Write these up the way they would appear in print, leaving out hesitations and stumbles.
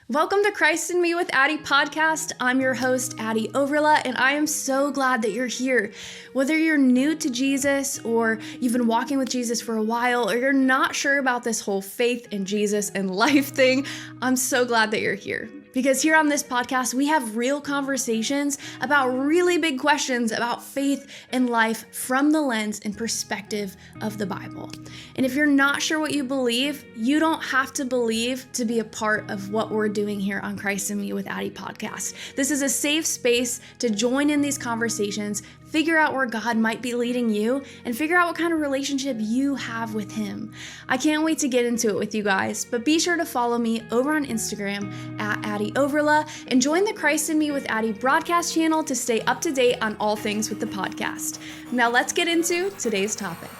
Welcome to Christ in Me with Addie podcast. I'm your host, Addie Overla, and I am so glad that you're here. Whether you're new to Jesus or you've been walking with Jesus for a while or you're not sure about this whole faith in Jesus and life thing, I'm so glad that you're here. Because here on this podcast, we have real conversations about really big questions about faith and life from the lens and perspective of the Bible. And if you're not sure what you believe, you don't have to believe to be a part of what we're doing here on Christ in Me with Addie podcast. This is a safe space to join in these conversations, figure out where God might be leading you, and figure out what kind of relationship you have with Him. I can't wait to get into it with you guys, but be sure to follow me over on Instagram at Addie Overla and join the Christ in Me with Addie broadcast channel to stay up to date on all things with the podcast. Now let's get into today's topic.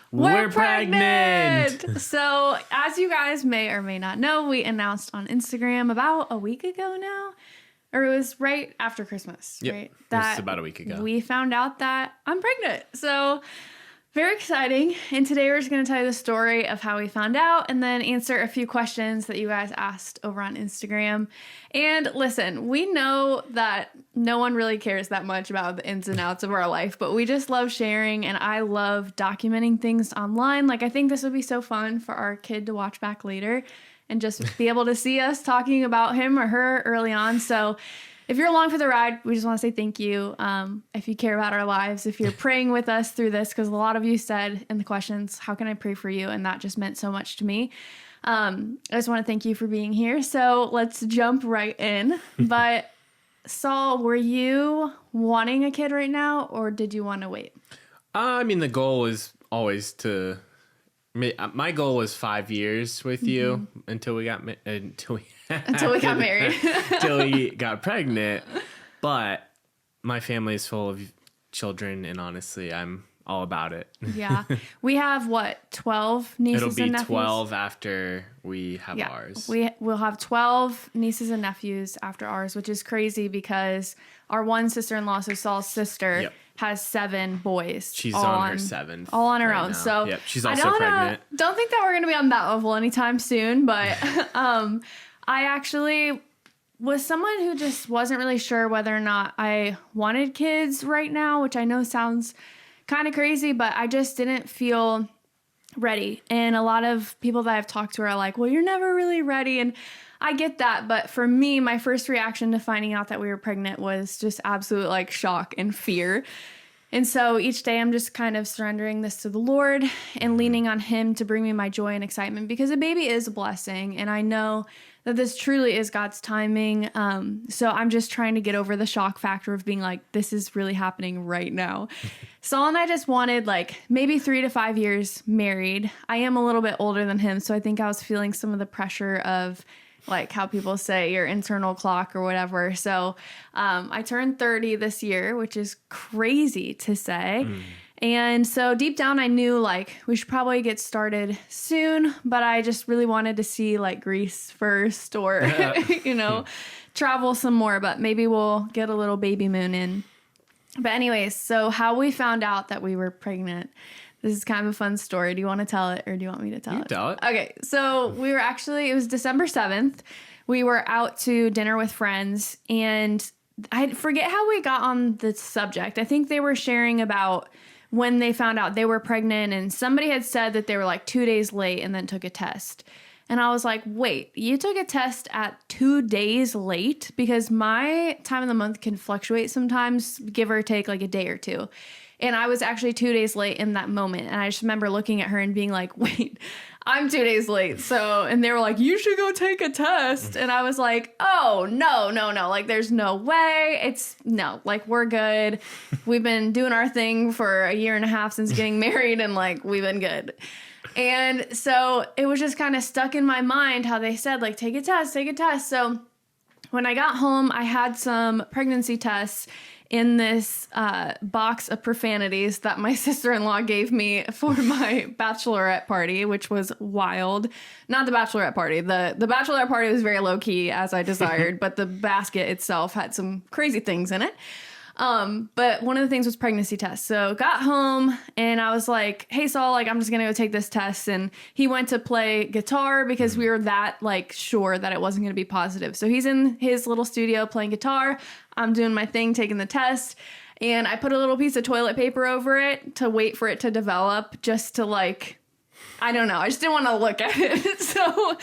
We're pregnant! So, as you guys may or may not know, we announced on Instagram about a week ago now, or it was right after Christmas, yep, right? That was about a week ago. We found out that I'm pregnant. So, very exciting. And today we're just going to tell you the story of how we found out and then answer a few questions that you guys asked over on Instagram. And listen, we know that no one really cares that much about the ins and outs of our life, but we just love sharing and I love documenting things online. Like, I think this would be so fun for our kid to watch back later and just be able to see us talking about him or her early on. So if you're along for the ride, we just want to say thank you. If you care about our lives, if you're praying with us through this, because a lot of you said in the questions, how can I pray for you? And that just meant so much to me. I just want to thank you for being here. So let's jump right in. But Saul, were you wanting a kid right now or did you want to wait? I mean, the goal is always to... My goal was 5 years with you until we got married. Until we got pregnant. But my family is full of children, and honestly, I'm all about it. Yeah. We have, 12 nieces and nephews? It'll be 12 after we have ours. We'll have 12 nieces and nephews after ours, which is crazy because our one sister-in-law, so Saul's sister, has 7 boys. She's on her 7th. All on her own. Now. So yep, she's also pregnant. Don't think that we're going to be on that level anytime soon, but I actually was someone who just wasn't really sure whether or not I wanted kids right now, which I know sounds kind of crazy, but I just didn't feel ready. And a lot of people that I've talked to are like, well, you're never really ready. And I get that. But for me, my first reaction to finding out that we were pregnant was just absolute shock and fear. And so each day I'm just kind of surrendering this to the Lord and leaning on Him to bring me my joy and excitement because a baby is a blessing. And I know that this truly is God's timing. So I'm just trying to get over the shock factor of being like, this is really happening right now. Saul and I just wanted maybe 3 to 5 years married. I am a little bit older than him. So I think I was feeling some of the pressure of how people say your internal clock or whatever. So I turned 30 this year, which is crazy to say. And so deep down, I knew we should probably get started soon, but I just really wanted to see Greece first or, travel some more, but maybe we'll get a little baby moon in. But anyways, so how we found out that we were pregnant. This is kind of a fun story. Do you want to tell it or do you want me to tell it? You tell it. Okay. So we were it was December 7th. We were out to dinner with friends and I forget how we got on the subject. I think they were sharing about when they found out they were pregnant and somebody had said that they were 2 days late and then took a test. And I was like, wait, you took a test at 2 days late? Because my time of the month can fluctuate sometimes, give or take a day or two. And I was actually 2 days late in that moment. And I just remember looking at her and being like, wait, I'm 2 days late. And they were like, you should go take a test. And I was like, oh, no. There's no way. We're good. We've been doing our thing for a year and a half since getting married. And we've been good. And so it was just kind of stuck in my mind how they said, take a test. So when I got home, I had some pregnancy tests in this box of profanities that my sister-in-law gave me for my bachelorette party, which was wild. Not the bachelorette party. The bachelorette party was very low-key, as I desired, but the basket itself had some crazy things in it. But one of the things was pregnancy tests. So got home and I was like, hey, Saul, like, I'm just going to go take this test. And he went to play guitar because we were that like sure that it wasn't going to be positive. So he's in his little studio playing guitar. I'm doing my thing, taking the test. And I put a little piece of toilet paper over it to wait for it to develop, just to like, I don't know. I just didn't want to look at it. So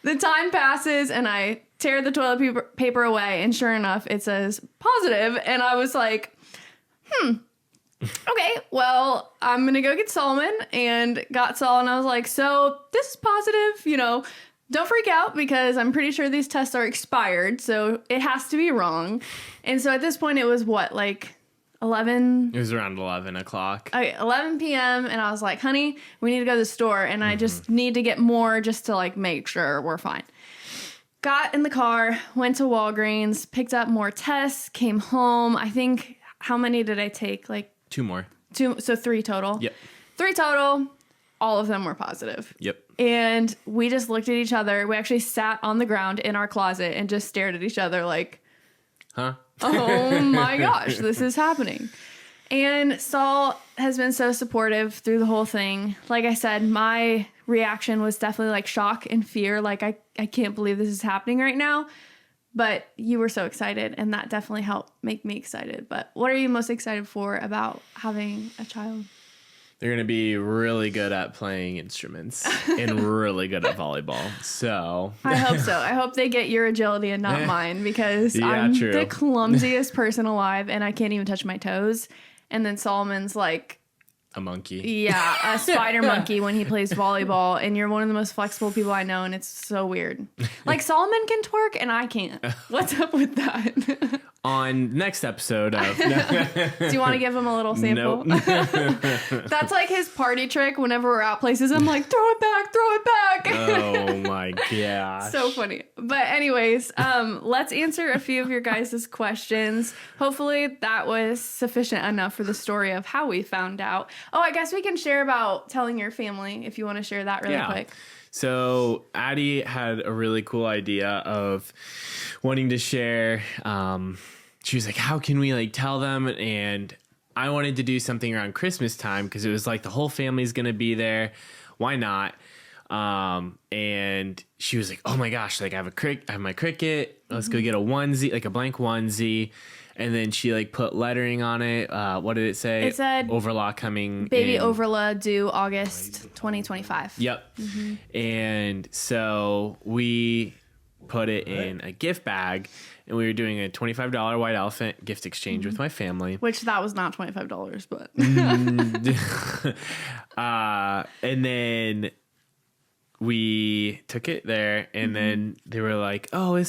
the time passes and I tear the toilet paper away, and sure enough, it says positive. And I was like, okay, well, I'm going to go get Solomon, and got Saul. And I was like, so this is positive, you know, don't freak out because I'm pretty sure these tests are expired. So it has to be wrong. And so at this point it was what, like 11? It was around 11 o'clock. Okay, 11 p.m. And I was like, honey, we need to go to the store. And I just need to get more just to like make sure we're fine. Got in the car, went to Walgreens, picked up more tests, came home. I think, how many did I take? Like 2 more. 2, so 3 total. Yep. 3 total. All of them were positive. Yep. And we just looked at each other. We actually sat on the ground in our closet and just stared at each other like, huh? Oh my gosh, this is happening. And Saul has been so supportive through the whole thing. Like I said, my reaction was definitely like shock and fear. Like, I can't believe this is happening right now. But you were so excited, and that definitely helped make me excited. But what are you most excited for about having a child? They're going to be really good at playing instruments and really good at volleyball. So I hope so. I hope they get your agility and not mine, because I'm the clumsiest person alive and I can't even touch my toes. And then Solomon's like a monkey. Yeah, a spider monkey when he plays volleyball. And you're one of the most flexible people I know, and it's so weird. Like, Solomon can twerk and I can't. What's up with that? On next episode of... Do you want to give him a little sample? Nope. That's like his party trick whenever we're out places. I'm like, throw it back, throw it back. Oh my gosh. So funny. But anyways, let's answer a few of your guys' questions. Hopefully that was sufficient enough for the story of how we found out. Oh, I guess we can share about telling your family if you want to share that really quick. So Addie had a really cool idea of wanting to share. She was like, how can we like tell them? And I wanted to do something around Christmas time because it was like the whole family's going to be there. Why not? And she was like, oh my gosh, like I have my Cricut. Let's go get a onesie, like a blank onesie. And then she like put lettering on it. What did it say? It said Overlaw coming. Baby Overlaw due August 2025. Yep. Mm-hmm. And so we put it in a gift bag, and we were doing a $25 white elephant gift exchange with my family. Which that was not $25, but. And then we took it there, and then they were like, oh,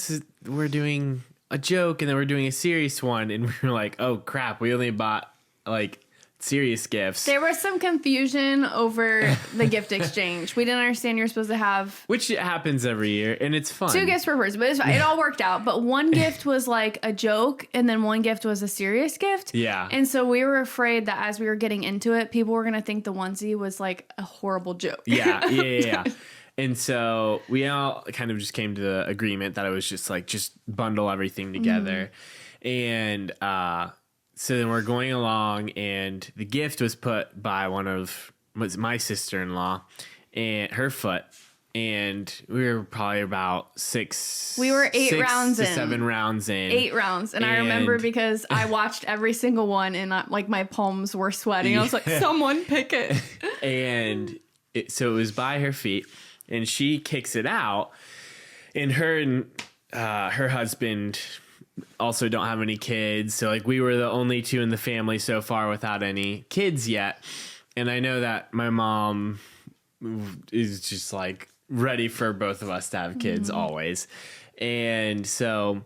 we're doing a joke, and then we're doing a serious one, and we were like, oh crap, we only bought like serious gifts. There was some confusion over the gift exchange. We didn't understand you're supposed to have, which happens every year, and it's fun. 2 gifts per person, but it's fine. It all worked out. But one gift was like a joke, and then one gift was a serious gift. Yeah. And so we were afraid that as we were getting into it, people were gonna think the onesie was like a horrible joke. Yeah. And so we all kind of just came to the agreement that it was just like, just bundle everything together. And so then we're going along, and the gift was put by was my sister-in-law and her foot. And we were probably about 6 rounds to in. 7 rounds in. 8 rounds. And I remember because I watched every single one, and like my palms were sweating. I was like, someone pick it. And so it was by her feet. And she kicks it out, and her husband also don't have any kids. So like we were the only 2 in the family so far without any kids yet. And I know that my mom is just like ready for both of us to have kids always. And so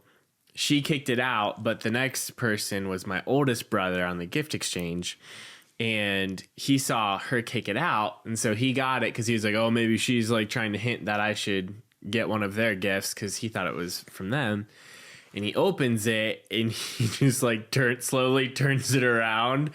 she kicked it out, but the next person was my oldest brother on the gift exchange. And he saw her kick it out, and so he got it because he was like, oh, maybe she's like trying to hint that I should get one of their gifts, because he thought it was from them. and he opens it and he just like slowly turns it around.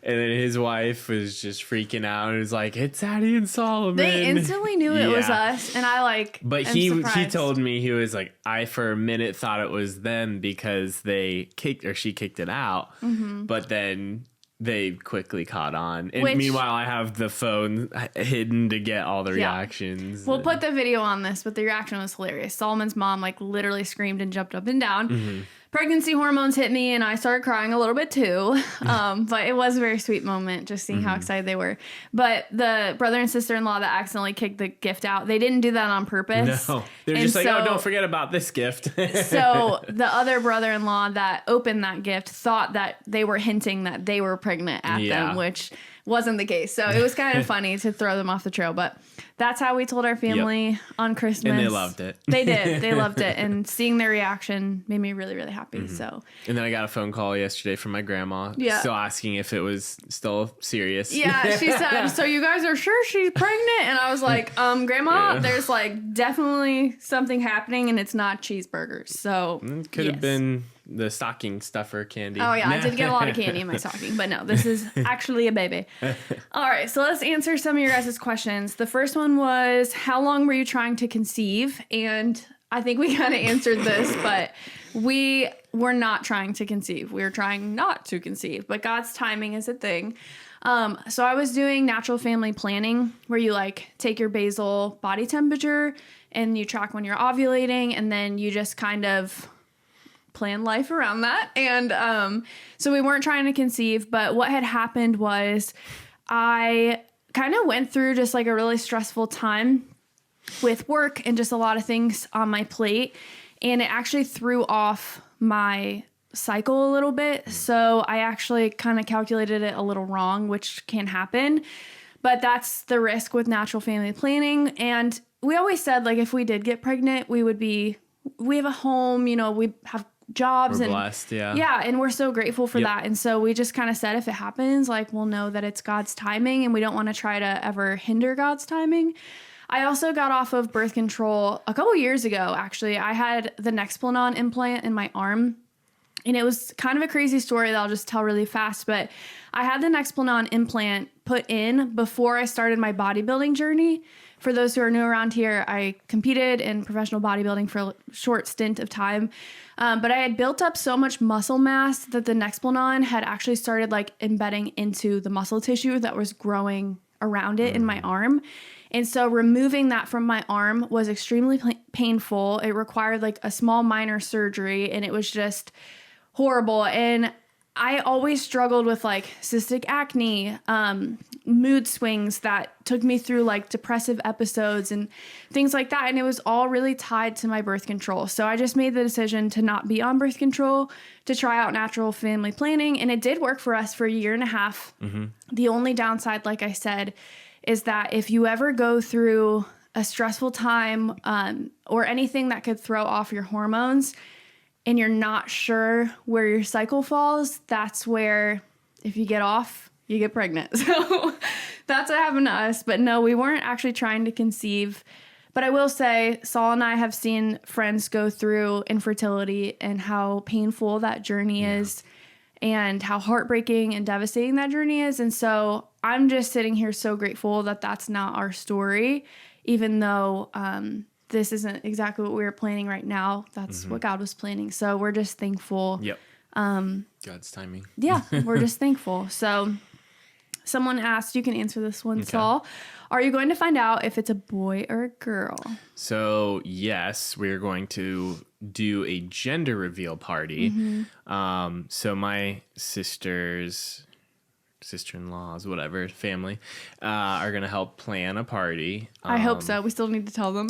And then his wife was just freaking out and was like, "It's Addie and Solomon." They instantly knew it was us, and I like. But he told me, he was like, I for a minute thought it was them because she kicked it out, but then they quickly caught on. And meanwhile, I have the phone hidden to get all the reactions. We'll put the video on this, but the reaction was hilarious. Solomon's mom like literally screamed and jumped up and down. Pregnancy hormones hit me and I started crying a little bit too. But it was a very sweet moment just seeing how excited they were. But the brother and sister-in-law that accidentally kicked the gift out, they didn't do that on purpose. No, they're just like, oh, don't forget about this gift. So the other brother-in-law that opened that gift thought that they were hinting that they were pregnant at them, which wasn't the case. So it was kind of funny to throw them off the trail. But that's how we told our family on Christmas. And they loved it. They did. They loved it. And seeing their reaction made me really, really happy. So. And then I got a phone call yesterday from my grandma. Still asking if it was still serious. Yeah. She said, so you guys are sure she's pregnant? And I was like, Grandma, there's like definitely something happening and it's not cheeseburgers. So. It could have been the stocking stuffer candy. Oh, yeah. I did get a lot of candy in my stocking. But no, this is actually a baby. All right. So let's answer some of your guys' questions. The first one was, how long were you trying to conceive? And I think we kind of answered this, but we were not trying to conceive. We were trying not to conceive, but God's timing is a thing. So I was doing natural family planning where you like take your basal body temperature and you track when you're ovulating and then you just kind of plan life around that. And so we weren't trying to conceive, but what had happened was I kind of went through just like a really stressful time with work and just a lot of things on my plate. And it actually threw off my cycle a little bit. So I actually kind of calculated it a little wrong, which can happen. But that's the risk with natural family planning. And we always said, like, if we did get pregnant, we have a home, you know, we have jobs. We're blessed, yeah, and we're so grateful for that. And so we just kind of said, if it happens, like, we'll know that it's God's timing and we don't want to try to ever hinder God's timing. I also got off of birth control a couple years ago, actually. I had the Nexplanon implant in my arm, and it was kind of a crazy story that I'll just tell really fast, but I had the Nexplanon implant put in before I started my bodybuilding journey. For those who are new around here, I competed in professional bodybuilding for a short stint of time. But I had built up so much muscle mass that the Nexplanon had actually started like embedding into the muscle tissue that was growing around it in my arm. And so removing that from my arm was extremely painful. It required like a small minor surgery and it was just horrible. And I always struggled with like cystic acne, mood swings that took me through like depressive episodes and things like that. And it was all really tied to my birth control. So I just made the decision to not be on birth control, to try out natural family planning. And it did work for us for a year and a half. The only downside, like I said, is that if you ever go through a stressful time or anything that could throw off your hormones, and you're not sure where your cycle falls, that's where, if you get off, you get pregnant. So that's what happened to us. But no, we weren't actually trying to conceive. But I will say, Saul and I have seen friends go through infertility and how painful that journey is and how heartbreaking and devastating that journey is. And so I'm just sitting here so grateful that that's not our story, even though this isn't exactly what we were planning right now. That's what God was planning. So we're just thankful. Yep. God's timing. Yeah, we're just thankful. So someone asked, you can answer this one, Saul. Are you going to find out if it's a boy or a girl? So yes, we're going to do a gender reveal party. So my sister-in-laws, whatever, family, are going to help plan a party. I hope so. We still need to tell them.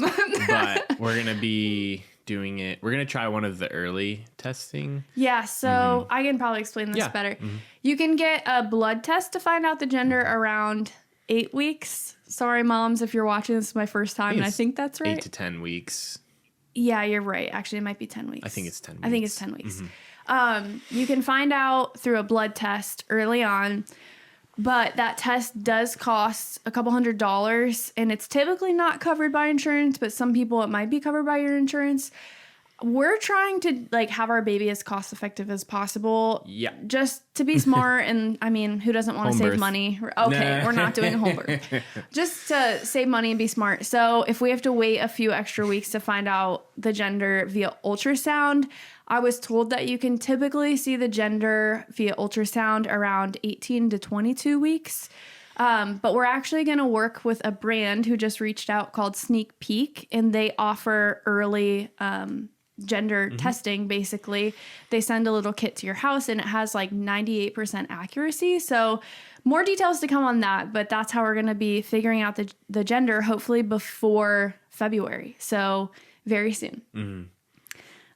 But we're going to be doing it. We're going to try one of the early testing. Yeah, so I can probably explain this better. You can get a blood test to find out the gender around 8 weeks. Sorry, moms, if you're watching, this is my first time, and I think that's right. 8 to 10 weeks. Yeah, you're right. Actually, it might be 10 weeks. I think it's 10 weeks. I think it's 10 weeks. You can find out through a blood test early on, but that test does cost a couple $100s, and it's typically not covered by insurance, but some people it might be covered by your insurance. we're trying to like have our baby as cost effective as possible. Yeah. Just to be smart. And I mean, who doesn't want to save birth. money? Okay. We're not doing a home birth. Just to save money and be smart. So if we have to wait a few extra weeks to find out the gender via ultrasound, I was told that you can typically see the gender via ultrasound around 18 to 22 weeks. But we're actually going to work with a brand who just reached out called Sneak Peek, and they offer early gender testing. Basically, they send a little kit to your house and it has like 98% accuracy. So more details to come on that, but that's how we're going to be figuring out the gender, hopefully before February. So very soon.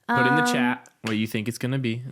Put in the chat what you think it's going to be.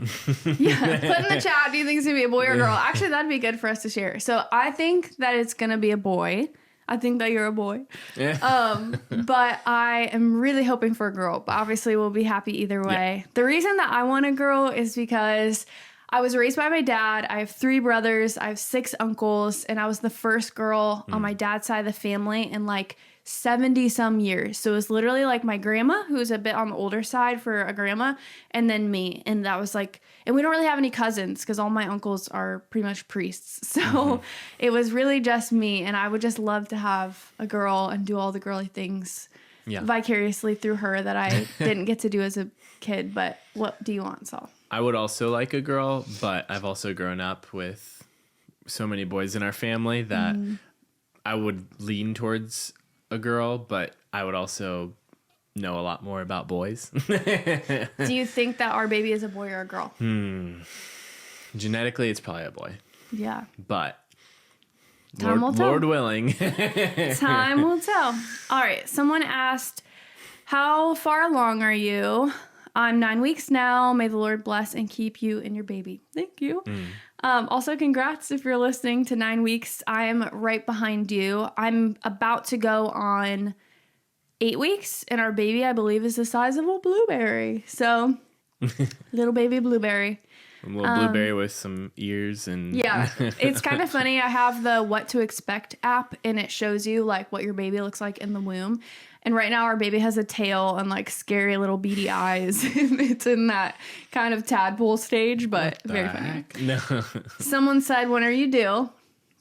Yeah, put in the chat, do you think it's going to be a boy or a girl? Actually, that'd be good for us to share. So I think that it's going to be a boy. I think that you're a boy. Yeah. But I am really hoping for a girl. But obviously, we'll be happy either way. Yeah. The reason that I want a girl is because I was raised by my dad. I have 3 brothers. I have 6 uncles. And I was the first girl on my dad's side of the family in like 70 some years. So it was literally like my grandma, who's a bit on the older side for a grandma, and then me. And that was like, and we don't really have any cousins because all my uncles are pretty much priests. So it was really just me. And I would just love to have a girl and do all the girly things vicariously through her that I didn't get to do as a kid. But what do you want, Saul? I would also like a girl, but I've also grown up with so many boys in our family that I would lean towards a girl, but I would also know a lot more about boys. Do you think that our baby is a boy or a girl? Genetically, it's probably a boy. Yeah. But Time will tell. Lord willing. Time will tell. All right. Someone asked, how far along are you? I'm 9 weeks now. May the Lord bless and keep you and your baby. Thank you. Also, congrats if you're listening to 9 weeks. I am right behind you. I'm about to go on 8 weeks, and our baby, I believe, is the size of a blueberry. So, little baby blueberry. A little blueberry with some ears and... Yeah, it's kind of funny. I have the What to Expect app, and it shows you, like, what your baby looks like in the womb. And right now, our baby has a tail and, like, scary little beady eyes. It's in that kind of tadpole stage, but very funny. No. Someone said, when are you due?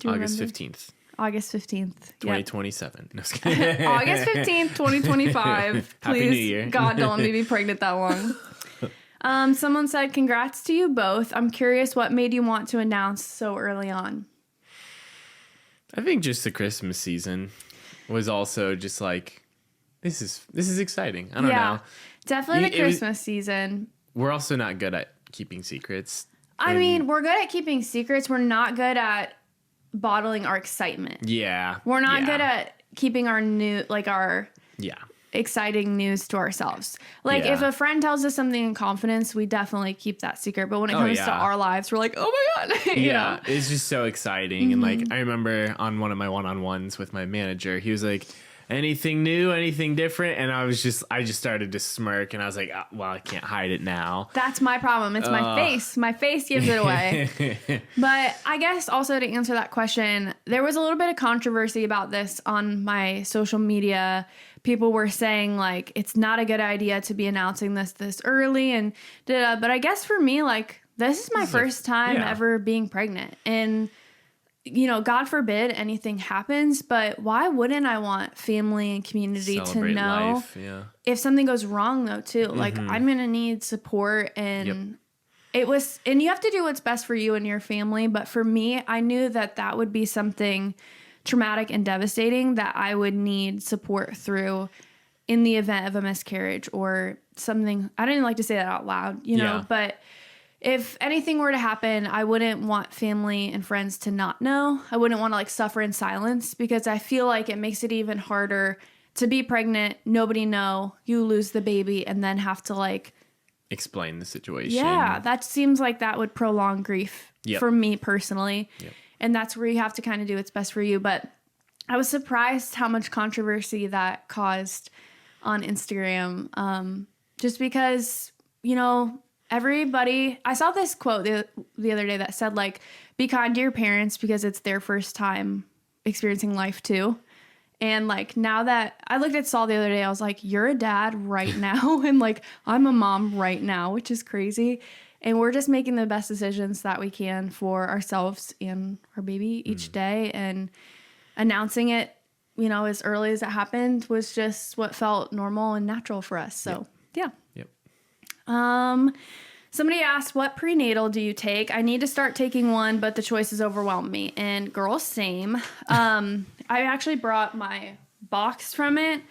August 15th. August 15th. 2027. No, just kidding. August 15th, 2025. Please, Happy New Year. God, don't let me be pregnant that long. Someone said, congrats to you both. I'm curious what made you want to announce so early on. I think just the Christmas season was also just like, this is exciting. I don't know. Definitely the Christmas season. We're also not good at keeping secrets. I mean, we're good at keeping secrets. We're not good at bottling our excitement. Yeah. We're not good at keeping our Yeah. exciting news to ourselves. Like if a friend tells us something in confidence, we definitely keep that secret. But when it comes to our lives, we're like, oh my God. you know? It's just so exciting. And like, I remember on one of my one-on-ones with my manager, he was like, anything new, anything different? And I just started to smirk and I was like, oh, well, I can't hide it now. That's my problem. It's my face. My face gives it away. But I guess also to answer that question, there was a little bit of controversy about this on my social media. People were saying like, it's not a good idea to be announcing this early and but I guess for me, like this is my first time ever being pregnant. And you know, God forbid anything happens, but why wouldn't I want family and community Celebrate to know life, if something goes wrong though too? Like I'm going to need support and and you have to do what's best for you and your family. But for me, I knew that would be something traumatic and devastating that I would need support through in the event of a miscarriage or something. I don't even like to say that out loud, you know, but if anything were to happen, I wouldn't want family and friends to not know. I wouldn't want to like suffer in silence because I feel like it makes it even harder to be pregnant, nobody know, you lose the baby and then have to like explain the situation. Yeah, that seems like that would prolong grief for me personally. And that's where you have to kind of do what's best for you. But I was surprised how much controversy that caused on Instagram. Just because, you know, I saw this quote the other day that said like, be kind to your parents because it's their first time experiencing life too. And like now that I looked at Saul the other day, I was like, you're a dad right now. And like, I'm a mom right now, which is crazy. And we're just making the best decisions that we can for ourselves and our baby each day. And announcing it, you know, as early as it happened was just what felt normal and natural for us. So yeah. Yep. Somebody asked, what prenatal do you take? I need to start taking one, but the choices overwhelm me. And girl, same. I actually brought my box from it.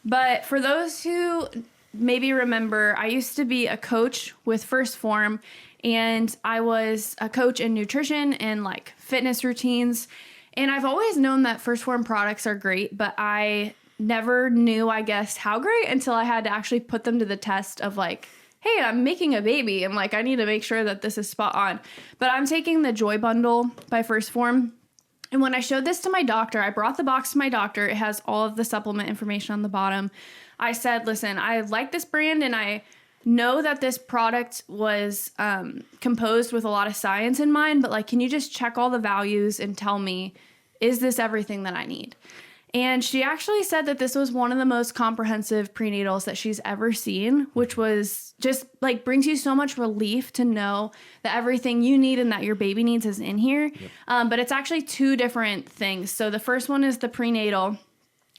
But for those who maybe remember, I used to be a coach with First Form, and I was a coach in nutrition and like fitness routines. And I've always known that First Form products are great, but I never knew, I guess, how great until I had to actually put them to the test of like, hey, I'm making a baby and like I need to make sure that this is spot on. But I'm taking the Joy Bundle by First Form. And when I showed this to my doctor, I brought the box to my doctor. It has all of the supplement information on the bottom. I said, listen, I like this brand and I know that this product was composed with a lot of science in mind, but like, can you just check all the values and tell me, is this everything that I need? And she actually said that this was one of the most comprehensive prenatals that she's ever seen, which was just like brings you so much relief to know that everything you need and that your baby needs is in here. Yep. But it's actually two different things. So the first one is the prenatal.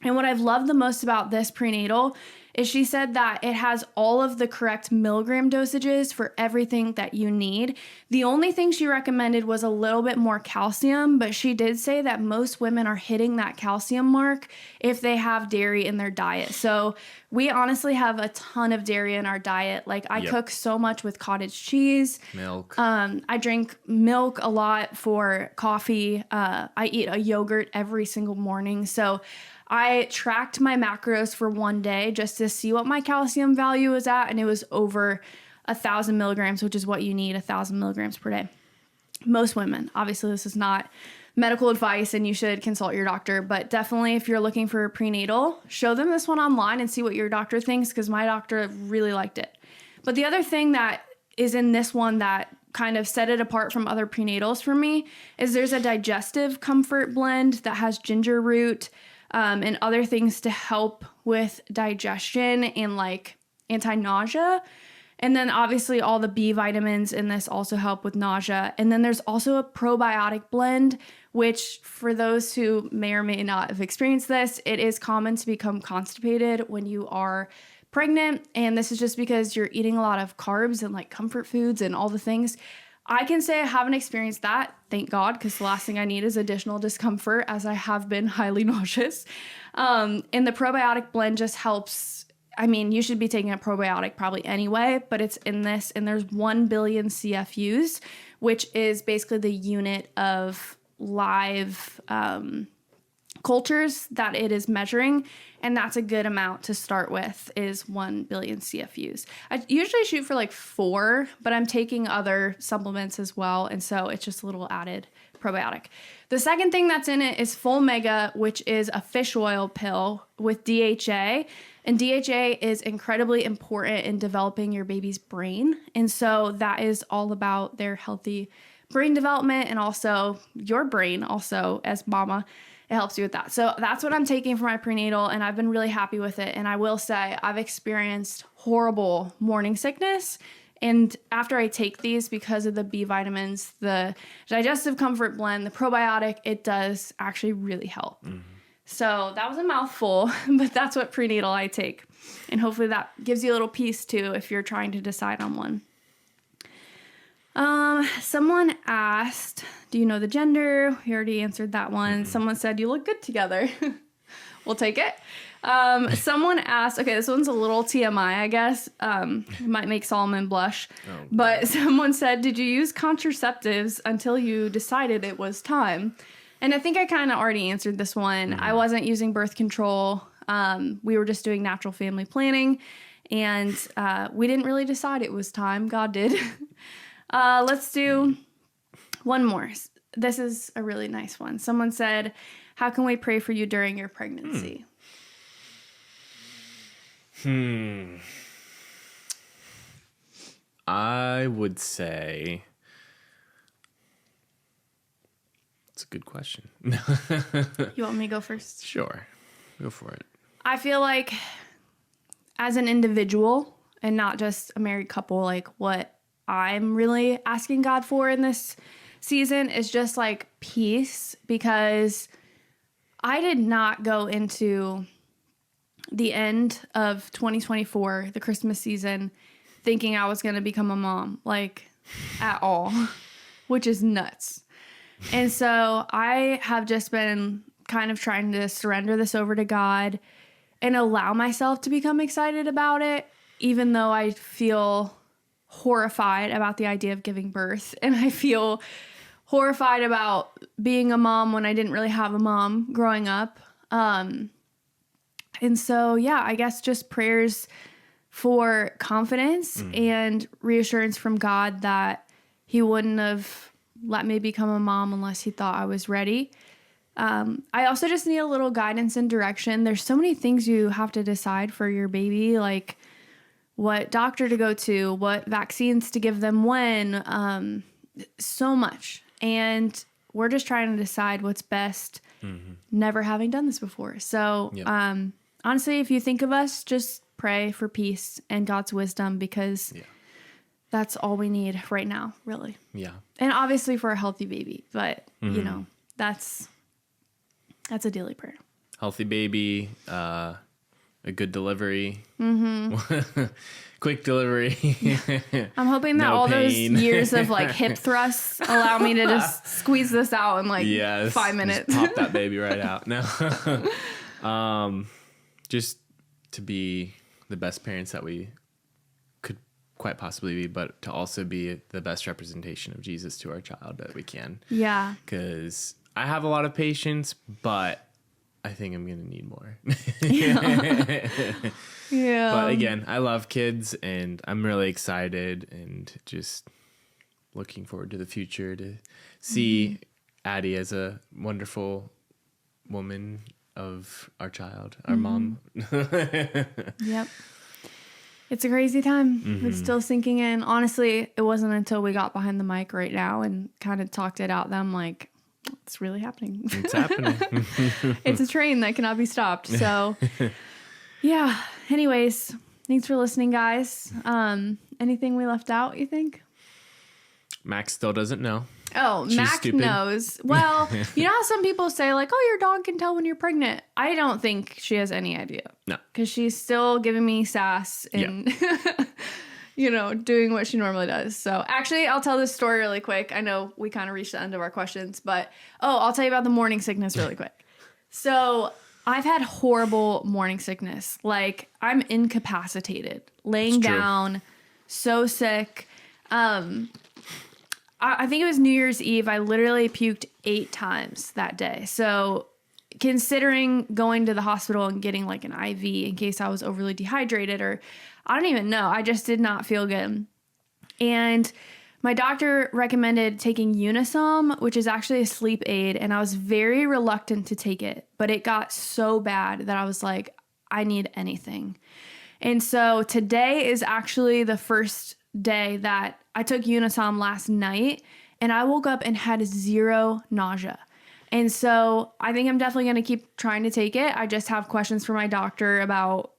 And what I've loved the most about this prenatal is she said that it has all of the correct milligram dosages for everything that you need. The only thing she recommended was a little bit more calcium, but she did say that most women are hitting that calcium mark if they have dairy in their diet. So we honestly have a ton of dairy in our diet. Like I cook so much with cottage cheese. Milk. I drink milk a lot for coffee. I eat a yogurt every single morning. So I tracked my macros for one day just to see what my calcium value was at, and it was over 1,000 milligrams, which is what you need, 1,000 milligrams per day. Most women. Obviously, this is not medical advice, and you should consult your doctor, but definitely if you're looking for a prenatal, show them this one online and see what your doctor thinks, because my doctor really liked it. But the other thing that is in this one that kind of set it apart from other prenatals for me is there's a digestive comfort blend that has ginger root, and other things to help with digestion and like anti-nausea. And then obviously all the B vitamins in this also help with nausea. And then there's also a probiotic blend, which for those who may or may not have experienced this, it is common to become constipated when you are pregnant. And this is just because you're eating a lot of carbs and like comfort foods and all the things. I can say I haven't experienced that, thank God, because the last thing I need is additional discomfort, as I have been highly nauseous. And the probiotic blend just helps. I mean, you should be taking a probiotic probably anyway, but it's in this, and there's 1 billion CFUs, which is basically the unit of live cultures that it is measuring. And that's a good amount to start with, is 1 billion CFUs. I usually shoot for like 4, but I'm taking other supplements as well. And so it's just a little added probiotic. The second thing that's in it is Full Mega, which is a fish oil pill with DHA. And DHA is incredibly important in developing your baby's brain. And so that is all about their healthy brain development and also your brain also as mama. It helps you with that. So that's what I'm taking for my prenatal, and I've been really happy with it. And I will say I've experienced horrible morning sickness. And after I take these, because of the B vitamins, the digestive comfort blend, the probiotic, it does actually really help. Mm-hmm. So that was a mouthful, but that's what prenatal I take. And hopefully that gives you a little piece too if you're trying to decide on one. Someone asked, do you know the gender? We already answered that one. Someone said, you look good together. We'll take it. Someone asked, okay, this one's a little TMI, I guess. Might make Solomon blush. Oh, but someone said, did you use contraceptives until you decided it was time? And I think I kind of already answered this one. Mm-hmm. I wasn't using birth control. We were just doing natural family planning. And we didn't really decide it was time. God did. Let's do one more. This is a really nice one. Someone said, how can we pray for you during your pregnancy? I would say it's a good question. You want me to go first? Sure. Go for it. I feel like as an individual and not just a married couple, like what I'm really asking God for in this season is just like peace, because I did not go into the end of 2024, the Christmas season, thinking I was going to become a mom, like at all, which is nuts. And so I have just been kind of trying to surrender this over to God and allow myself to become excited about it, even though I feel horrified about the idea of giving birth. And I feel horrified about being a mom when I didn't really have a mom growing up. And so, yeah, I guess just prayers for confidence and reassurance from God that he wouldn't have let me become a mom unless he thought I was ready. I also just need a little guidance and direction. There's so many things you have to decide for your baby, like what doctor to go to, what vaccines to give them when, so much. And we're just trying to decide what's best, never having done this before. So, honestly, if you think of us, just pray for peace and God's wisdom, because that's all we need right now, really. Yeah. And obviously for a healthy baby, but you know, that's a daily prayer. Healthy baby, a good delivery, quick delivery. I'm hoping that all those years of like hip thrusts allow me to just squeeze this out in like 5 minutes. Just pop that baby right out. No, just to be the best parents that we could quite possibly be, but to also be the best representation of Jesus to our child that we can. Yeah. Because I have a lot of patience, but I think I'm going to need more. Yeah. But again, I love kids and I'm really excited and just looking forward to the future to see Addie as a wonderful woman of our child, our mom. Yep. It's a crazy time. It's still sinking in. Honestly, it wasn't until we got behind the mic right now and kind of talked it out that I'm like, it's really happening. It's happening. It's a train that cannot be stopped. So, yeah. Anyways, thanks for listening, guys. Anything we left out, you think? Max still doesn't know. Oh, Max knows. Well, you know how some people say, like, oh, your dog can tell when you're pregnant. I don't think she has any idea. No. Because she's still giving me sass and, you know, doing what she normally does. So, actually, I'll tell this story really quick. I know we kind of reached the end of our questions, but, I'll tell you about the morning sickness really quick. So, I've had horrible morning sickness. Like, I'm incapacitated, laying down, so sick. I think it was New Year's Eve. I literally puked 8 times that day. So considering going to the hospital and getting like an IV in case I was overly dehydrated, or I don't even know, I just did not feel good. And my doctor recommended taking Unisom, which is actually a sleep aid. And I was very reluctant to take it, but it got so bad that I was like, I need anything. And so today is actually the first day that I took Unisom last night, and I woke up and had 0 nausea. And so I think I'm definitely going to keep trying to take it. I just have questions for my doctor about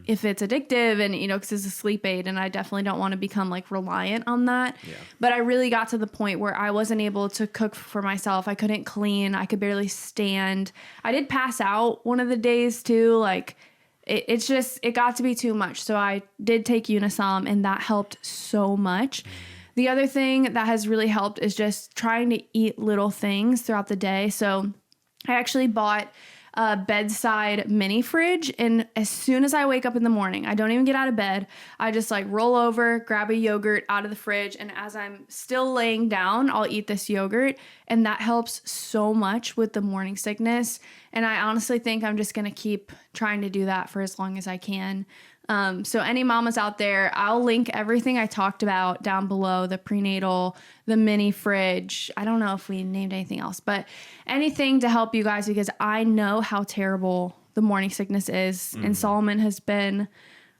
if it's addictive and, you know, because it's a sleep aid and I definitely don't want to become like reliant on that. Yeah. But I really got to the point where I wasn't able to cook for myself. I couldn't clean. I could barely stand. I did pass out one of the days too. Like it got to be too much. So I did take Unisom and that helped so much. The other thing that has really helped is just trying to eat little things throughout the day. So I actually bought a bedside mini fridge, and as soon as I wake up in the morning, I don't even get out of bed. I just like roll over, grab a yogurt out of the fridge, and as I'm still laying down, I'll eat this yogurt, and that helps so much with the morning sickness. And I honestly think I'm just going to keep trying to do that for as long as I can. So any mamas out there, I'll link everything I talked about down below, the prenatal, the mini fridge. I don't know if we named anything else, but anything to help you guys, because I know how terrible the morning sickness is. And Solomon has been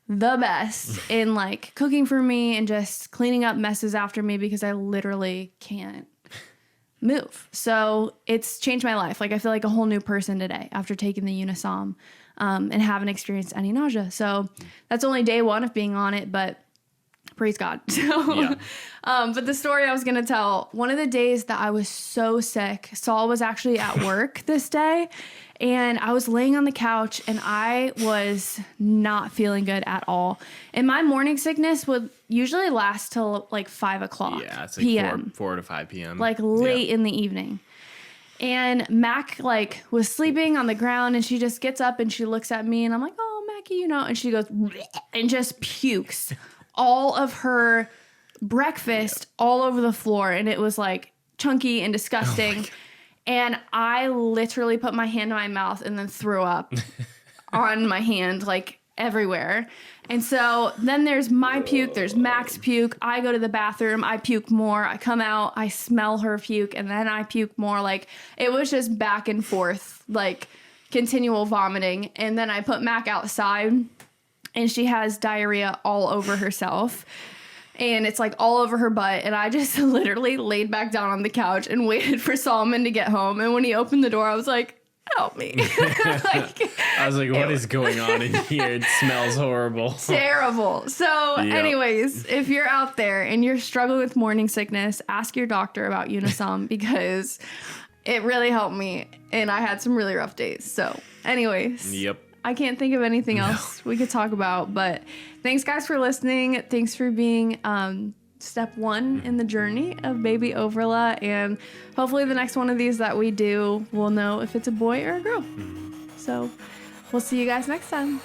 the best in like cooking for me and just cleaning up messes after me because I literally can't move. So it's changed my life. Like I feel like a whole new person today after taking the Unisom. and haven't experienced any nausea. So that's only day 1 of being on it, but praise God. So, but the story I was going to tell, one of the days that I was so sick, Saul was actually at work this day, and I was laying on the couch and I was not feeling good at all. And my morning sickness would usually last till like 5 o'clock it's like p.m. 4 to 5 p.m. Like late in the evening. And Mac like was sleeping on the ground, and she just gets up and she looks at me, and I'm like, oh, Mackie, you know, and she goes and just pukes all of her breakfast all over the floor. And it was like chunky and disgusting. And I literally put my hand in my mouth and then threw up on my hand, like everywhere. And so then there's my puke, there's Mac's puke. I go to the bathroom, I puke more. I come out, I smell her puke, and then I puke more. Like it was just back and forth, like continual vomiting. And then I put Mac outside, and she has diarrhea all over herself. And it's like all over her butt. And I just literally laid back down on the couch and waited for Solomon to get home. And when he opened the door, I was like, help me. I was like, what is going on in here? It smells horrible. Terrible. So anyways, if you're out there and you're struggling with morning sickness, ask your doctor about Unisom, because it really helped me. And I had some really rough days. So anyways. I can't think of anything else we could talk about, but thanks guys for listening. Thanks for being step 1 in the journey of baby Overla, and hopefully the next one of these that we do, we'll know if it's a boy or a girl. So we'll see you guys next time.